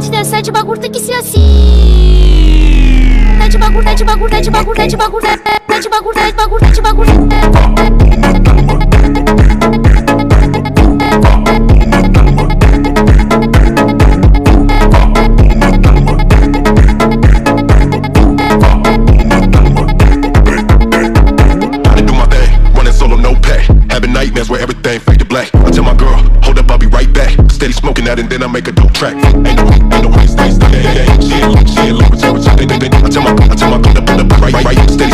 de dançar de bagulho tem que ser assim. Tá de bagulho, tá de bagulho, tá de bagulho, tá de bagulho, tá de bagulho, tá de bagulho, tá de bagulho. Nightmares where everything fade to black. I tell my girl, hold up, I'll be right back. Steady smoking that and then I make a dope track. Ain't no way, stay, yeah. She ain't like, return. I tell my girl to pull up, right. Steady